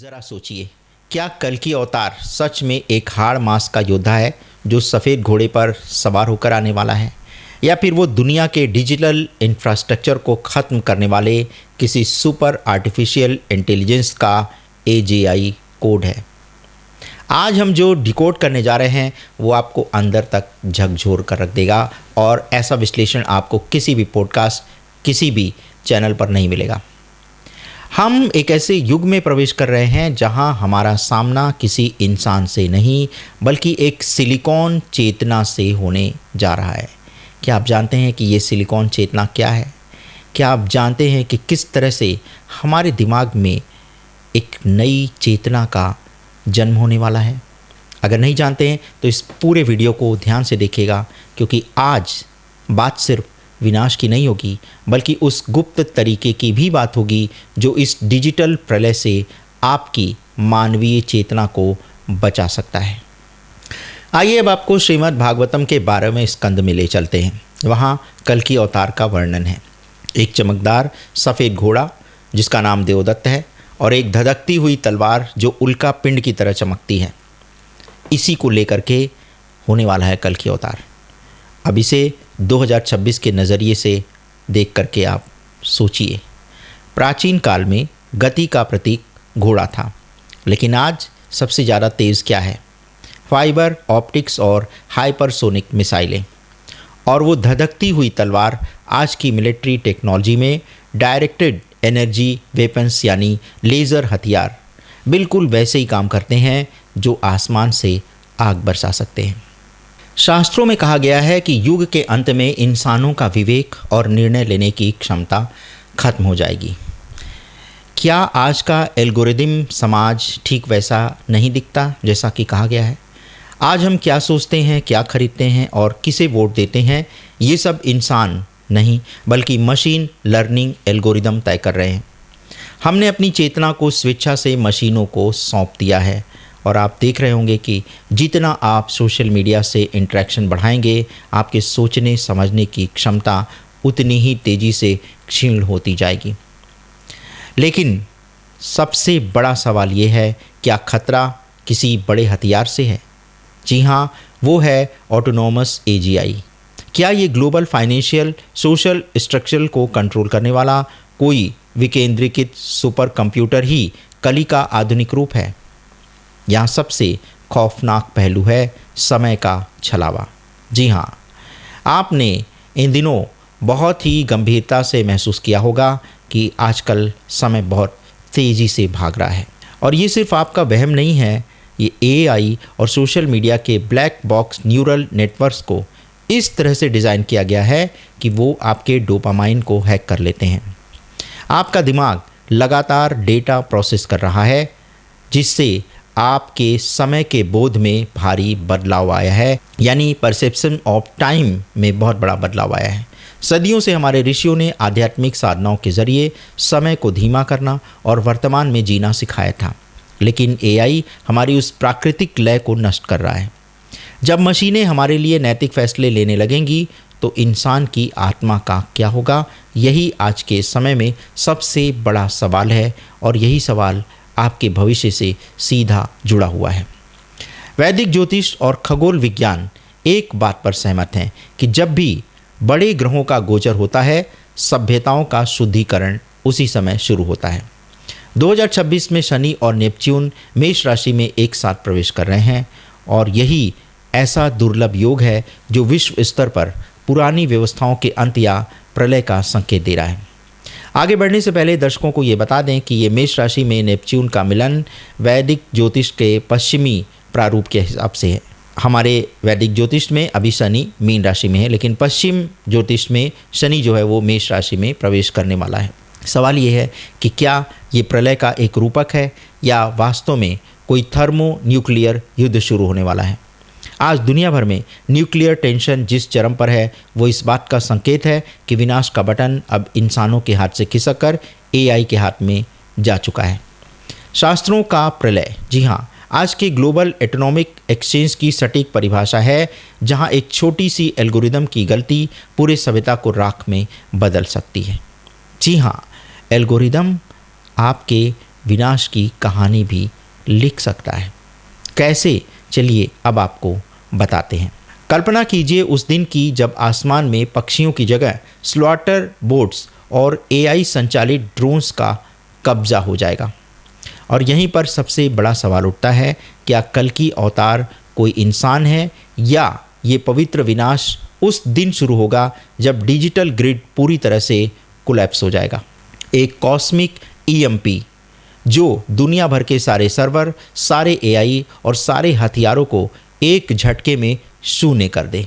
जरा सोचिए, क्या कल्कि अवतार सच में एक हाड़ मास का योद्धा है जो सफ़ेद घोड़े पर सवार होकर आने वाला है, या फिर वो दुनिया के डिजिटल इंफ्रास्ट्रक्चर को ख़त्म करने वाले किसी सुपर आर्टिफिशियल इंटेलिजेंस का एजीआई कोड है। आज हम जो डिकोड करने जा रहे हैं वो आपको अंदर तक झकझोर कर रख देगा, और ऐसा विश्लेषण आपको किसी भी पॉडकास्ट, किसी भी चैनल पर नहीं मिलेगा। हम एक ऐसे युग में प्रवेश कर रहे हैं जहां हमारा सामना किसी इंसान से नहीं बल्कि एक सिलिकॉन चेतना से होने जा रहा है। क्या आप जानते हैं कि ये सिलिकॉन चेतना क्या है? क्या आप जानते हैं कि किस तरह से हमारे दिमाग में एक नई चेतना का जन्म होने वाला है? अगर नहीं जानते हैं तो इस पूरे वीडियो को ध्यान से देखिएगा, क्योंकि आज बात सिर्फ विनाश की नहीं होगी बल्कि उस गुप्त तरीके की भी बात होगी जो इस डिजिटल प्रलय से आपकी मानवीय चेतना को बचा सकता है। आइए अब आपको श्रीमद् भागवतम के 12वें स्कंद में ले चलते हैं। वहाँ कल्कि अवतार का वर्णन है। एक चमकदार सफ़ेद घोड़ा जिसका नाम देवदत्त है, और एक धधकती हुई तलवार जो उल्का पिंड की तरह चमकती है। इसी को लेकर के होने वाला है कल्कि अवतार। अब इसे 2026 के नज़रिए से देख करके आप सोचिए। प्राचीन काल में गति का प्रतीक घोड़ा था, लेकिन आज सबसे ज़्यादा तेज़ क्या है? फाइबर ऑप्टिक्स और हाइपरसोनिक मिसाइलें। और वो धधकती हुई तलवार आज की मिलिट्री टेक्नोलॉजी में डायरेक्टेड एनर्जी वेपन्स यानी लेज़र हथियार बिल्कुल वैसे ही काम करते हैं जो आसमान से आग बरसा सकते हैं। शास्त्रों में कहा गया है कि युग के अंत में इंसानों का विवेक और निर्णय लेने की क्षमता खत्म हो जाएगी। क्या आज का एल्गोरिदम समाज ठीक वैसा नहीं दिखता जैसा कि कहा गया है? आज हम क्या सोचते हैं, क्या खरीदते हैं और किसे वोट देते हैं, ये सब इंसान नहीं बल्कि मशीन लर्निंग एल्गोरिदम तय कर रहे हैं। हमने अपनी चेतना को स्वेच्छा से मशीनों को सौंप दिया है, और आप देख रहे होंगे कि जितना आप सोशल मीडिया से इंटरेक्शन बढ़ाएंगे, आपके सोचने समझने की क्षमता उतनी ही तेज़ी से क्षीण होती जाएगी। लेकिन सबसे बड़ा सवाल ये है, क्या खतरा किसी बड़े हथियार से है? जी हाँ, वो है ऑटोनोमस एजीआई। क्या ये ग्लोबल फाइनेंशियल सोशल स्ट्रक्चर को कंट्रोल करने वाला कोई विकेंद्रीकृत सुपर कंप्यूटर ही कली का आधुनिक रूप है? यहाँ सबसे खौफनाक पहलू है समय का छलावा। जी हाँ, आपने इन दिनों बहुत ही गंभीरता से महसूस किया होगा कि आजकल समय बहुत तेज़ी से भाग रहा है, और ये सिर्फ आपका वहम नहीं है। ये एआई और सोशल मीडिया के ब्लैक बॉक्स न्यूरल नेटवर्क्स को इस तरह से डिज़ाइन किया गया है कि वो आपके डोपामाइन को हैक कर लेते हैं। आपका दिमाग लगातार डेटा प्रोसेस कर रहा है, जिससे आपके समय के बोध में भारी बदलाव आया है, यानी परसेप्शन ऑफ टाइम में बहुत बड़ा बदलाव आया है। सदियों से हमारे ऋषियों ने आध्यात्मिक साधनाओं के जरिए समय को धीमा करना और वर्तमान में जीना सिखाया था, लेकिन एआई हमारी उस प्राकृतिक लय को नष्ट कर रहा है। जब मशीनें हमारे लिए नैतिक फैसले लेने लगेंगी तो इंसान की आत्मा का क्या होगा? यही आज के समय में सबसे बड़ा सवाल है, और यही सवाल आपके भविष्य से सीधा जुड़ा हुआ है। वैदिक ज्योतिष और खगोल विज्ञान एक बात पर सहमत हैं कि जब भी बड़े ग्रहों का गोचर होता है, सभ्यताओं का शुद्धिकरण उसी समय शुरू होता है। 2026 में शनि और नेपच्यून मेष राशि में एक साथ प्रवेश कर रहे हैं, और यही ऐसा दुर्लभ योग है जो विश्व स्तर पर पुरानी व्यवस्थाओं के अंत या प्रलय का संकेत दे रहा है। आगे बढ़ने से पहले दर्शकों को ये बता दें कि ये मेष राशि में नेपच्यून का मिलन वैदिक ज्योतिष के पश्चिमी प्रारूप के हिसाब से है। हमारे वैदिक ज्योतिष में अभी शनि मीन राशि में है, लेकिन पश्चिम ज्योतिष में शनि जो है वो मेष राशि में प्रवेश करने वाला है। सवाल ये है कि क्या ये प्रलय का एक रूपक है या वास्तव में कोई थर्मो न्यूक्लियर युद्ध शुरू होने वाला है? आज दुनिया भर में न्यूक्लियर टेंशन जिस चरम पर है, वो इस बात का संकेत है कि विनाश का बटन अब इंसानों के हाथ से खिसक कर एआई के हाथ में जा चुका है। शास्त्रों का प्रलय, जी हाँ, आज के ग्लोबल एटॉमिक एक्सचेंज की सटीक परिभाषा है, जहां एक छोटी सी एल्गोरिदम की गलती पूरे सभ्यता को राख में बदल सकती है। जी हाँ, एल्गोरिदम आपके विनाश की कहानी भी लिख सकता है। कैसे, चलिए अब आपको बताते हैं। कल्पना कीजिए उस दिन की जब आसमान में पक्षियों की जगह स्लॉटर बोट्स और एआई संचालित ड्रोन्स का कब्जा हो जाएगा। और यहीं पर सबसे बड़ा सवाल उठता है, क्या कल्कि अवतार कोई इंसान है या ये पवित्र विनाश उस दिन शुरू होगा जब डिजिटल ग्रिड पूरी तरह से कोलैप्स हो जाएगा। एक कॉस्मिक ईएमपी जो दुनिया भर के सारे सर्वर, सारे एआई और सारे हथियारों को एक झटके में शून्य कर दे।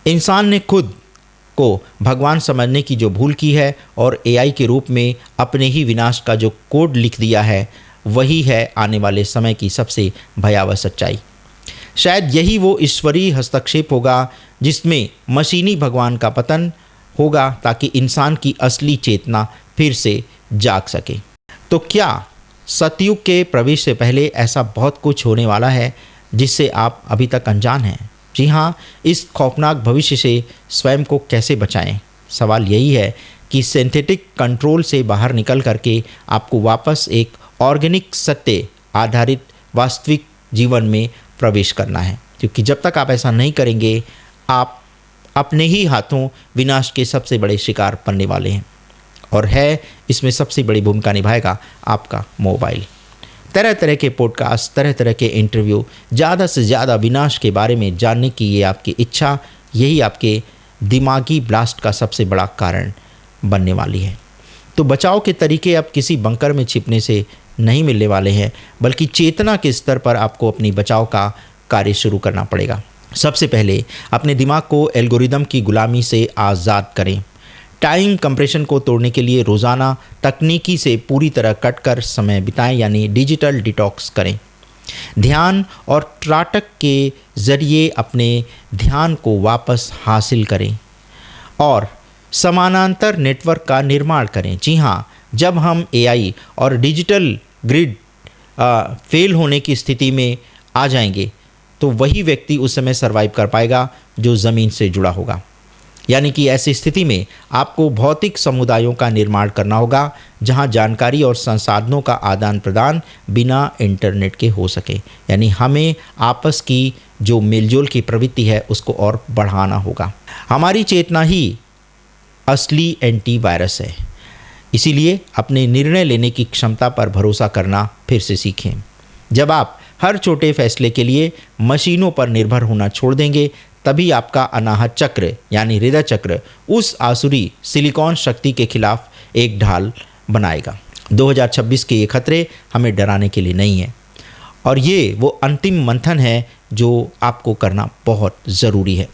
इंसान ने खुद को भगवान समझने की जो भूल की है और एआई के रूप में अपने ही विनाश का जो कोड लिख दिया है, वही है आने वाले समय की सबसे भयावह सच्चाई। शायद यही वो ईश्वरीय हस्तक्षेप होगा जिसमें मशीनी भगवान का पतन होगा ताकि इंसान की असली चेतना फिर से जाग सके। तो क्या सतयुग के प्रवेश से पहले ऐसा बहुत कुछ होने वाला है जिससे आप अभी तक अनजान हैं? जी हाँ, इस खौफनाक भविष्य से स्वयं को कैसे बचाएं? सवाल यही है कि सिंथेटिक कंट्रोल से बाहर निकल करके आपको वापस एक ऑर्गेनिक सत्य आधारित वास्तविक जीवन में प्रवेश करना है, क्योंकि जब तक आप ऐसा नहीं करेंगे आप अपने ही हाथों विनाश के सबसे बड़े शिकार बनने वाले हैं। और है इसमें सबसे बड़ी भूमिका निभाएगा आपका मोबाइल। तरह तरह के पॉडकास्ट, तरह तरह के इंटरव्यू, ज़्यादा से ज़्यादा विनाश के बारे में जानने की ये आपकी इच्छा, यही आपके दिमागी ब्लास्ट का सबसे बड़ा कारण बनने वाली है। तो बचाव के तरीके अब किसी बंकर में छिपने से नहीं मिलने वाले हैं, बल्कि चेतना के स्तर पर आपको अपनी बचाव का कार्य शुरू करना पड़ेगा। सबसे पहले अपने दिमाग को एल्गोरिदम की गुलामी से आज़ाद करें। टाइम कंप्रेशन को तोड़ने के लिए रोज़ाना तकनीकी से पूरी तरह कट कर समय बिताएं, यानी डिजिटल डिटॉक्स करें। ध्यान और त्राटक के ज़रिए अपने ध्यान को वापस हासिल करें और समानांतर नेटवर्क का निर्माण करें। जी हाँ, जब हम एआई और डिजिटल ग्रिड फेल होने की स्थिति में आ जाएंगे तो वही व्यक्ति उस समय सर्वाइव कर पाएगा जो ज़मीन से जुड़ा होगा। यानी कि ऐसी स्थिति में आपको भौतिक समुदायों का निर्माण करना होगा जहां जानकारी और संसाधनों का आदान प्रदान बिना इंटरनेट के हो सके। यानी हमें आपस की जो मेलजोल की प्रवृत्ति है उसको और बढ़ाना होगा। हमारी चेतना ही असली एंटीवायरस है, इसीलिए अपने निर्णय लेने की क्षमता पर भरोसा करना फिर से सीखें। जब आप हर छोटे फैसले के लिए मशीनों पर निर्भर होना छोड़ देंगे, तभी आपका अनाहत चक्र यानी हृदय चक्र उस आसुरी सिलिकॉन शक्ति के खिलाफ एक ढाल बनाएगा। 2026 के ये खतरे हमें डराने के लिए नहीं है, और ये वो अंतिम मंथन है जो आपको करना बहुत ज़रूरी है।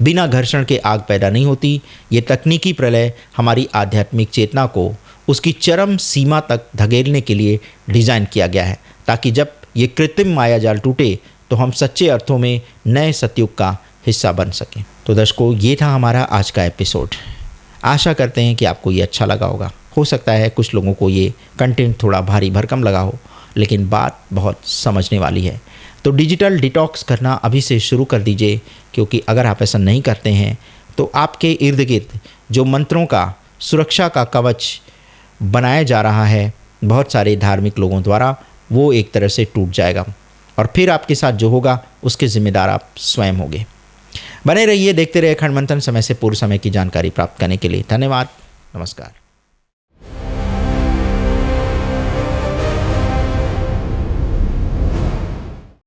बिना घर्षण के आग पैदा नहीं होती। ये तकनीकी प्रलय हमारी आध्यात्मिक चेतना को उसकी चरम सीमा तक धकेलने के लिए डिज़ाइन किया गया है, ताकि जब ये कृत्रिम मायाजाल टूटे तो हम सच्चे अर्थों में नए सतयुग का हिस्सा बन सकें। तो दर्शकों, ये था हमारा आज का एपिसोड। आशा करते हैं कि आपको ये अच्छा लगा होगा। हो सकता है कुछ लोगों को ये कंटेंट थोड़ा भारी भरकम लगा हो, लेकिन बात बहुत समझने वाली है। तो डिजिटल डिटॉक्स करना अभी से शुरू कर दीजिए, क्योंकि अगर आप ऐसा नहीं करते हैं तो आपके इर्द गिर्द जो मंत्रों का सुरक्षा का कवच बनाया जा रहा है बहुत सारे धार्मिक लोगों द्वारा, वो एक तरह से टूट जाएगा, और फिर आपके साथ जो होगा उसके जिम्मेदार आप स्वयं होंगे। बने रहिए, देखते रहिए अखंड मंथन, समय से पूर्व समय की जानकारी प्राप्त करने के लिए। धन्यवाद, नमस्कार।